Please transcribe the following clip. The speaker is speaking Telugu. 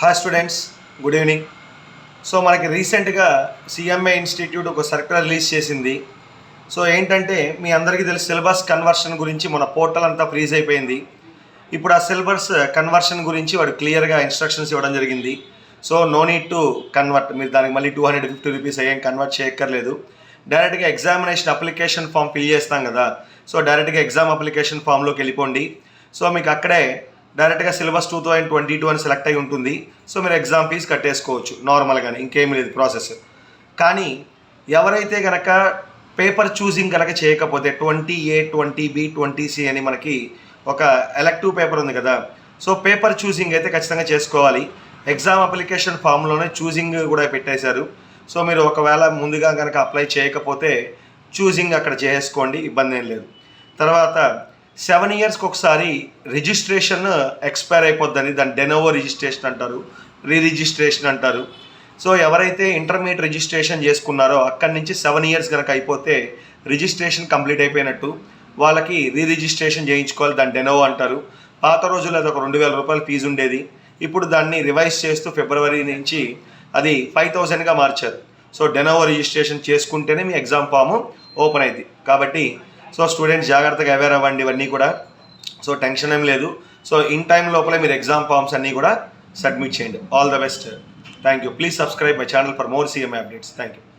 Hi students, good evening. So మనకి రీసెంట్గా సిఎంఏ ఇన్స్టిట్యూట్ ఒక సర్క్యులర్ రిలీజ్ చేసింది. సో ఏంటంటే మీ అందరికీ తెలిసి సిలబస్ కన్వర్షన్ గురించి మన పోర్టల్ అంతా ఫ్రీజ్ అయిపోయింది. ఇప్పుడు ఆ సిలబస్ కన్వర్షన్ గురించి వాడు క్లియర్గా ఇన్స్ట్రక్షన్స్ ఇవ్వడం జరిగింది. So no need to convert, మీరు దానికి మళ్ళీ 250 రూపీస్ అయ్యేం కన్వర్ట్ చేయక్కర్లేదు. డైరెక్ట్గా ఎగ్జామినేషన్ అప్లికేషన్ ఫామ్ ఫిల్ చేస్తాం కదా, సో డైరెక్ట్గా ఎగ్జామ్ అప్లికేషన్ ఫామ్లోకి వెళ్ళిపోండి. సో మీకు అక్కడే డైరెక్ట్గా సిలబస్ 2022 అని సెలెక్ట్ అయి ఉంటుంది. సో మీరు ఎగ్జామ్ ఫీజు కట్టేసుకోవచ్చు నార్మల్గానే, ఇంకేమీ లేదు ప్రాసెస్. కానీ ఎవరైతే కనుక పేపర్ చూసింగ్ కనుక చేయకపోతే 20A, 20B, 20C అని మనకి ఒక ఎలెక్టివ్ పేపర్ ఉంది కదా, సో పేపర్ చూసింగ్ అయితే ఖచ్చితంగా చేసుకోవాలి. ఎగ్జామ్ అప్లికేషన్ ఫామ్లోనే చూసింగ్ కూడా పెట్టేశారు. సో మీరు ఒకవేళ ముందుగా కనుక అప్లై చేయకపోతే చూసింగ్ అక్కడ చేసుకోండి, ఇబ్బంది ఏం లేదు. తర్వాత 7 yearsకి ఒకసారి రిజిస్ట్రేషన్ ఎక్స్పైర్ అయిపోద్దని, దాన్ని డెనోవో రిజిస్ట్రేషన్ అంటారు, రిజిస్ట్రేషన్ అంటారు. సో ఎవరైతే ఇంటర్మీడియట్ రిజిస్ట్రేషన్ చేసుకున్నారో అక్కడి నుంచి 7 years కనుక అయిపోతే రిజిస్ట్రేషన్ కంప్లీట్ అయిపోయినట్టు, వాళ్ళకి రిజిస్ట్రేషన్ చేయించుకోవాలి, దాన్ని డెనోవో అంటారు. పాత రోజుల్లో అది ఒక 2000 రూపాయలు ఫీజు ఉండేది. ఇప్పుడు దాన్ని రివైజ్ చేస్తూ ఫిబ్రవరి నుంచి అది 5000గా మార్చారు. సో డెనోవో రిజిస్ట్రేషన్ చేసుకుంటేనే మీ ఎగ్జామ్ ఫాము ఓపెన్ అయింది. కాబట్టి సో స్టూడెంట్స్ జాగ్రత్తగా అవేర్ అవ్వండి ఇవన్నీ కూడా. సో టెన్షన్ ఏం లేదు. సో ఇన్ టైం లోపలే మీరు ఎగ్జామ్ ఫామ్స్ అన్నీ కూడా సబ్మిట్ చేయండి. All the best. Thank you. Please subscribe my channel for more CMA updates. Thank you.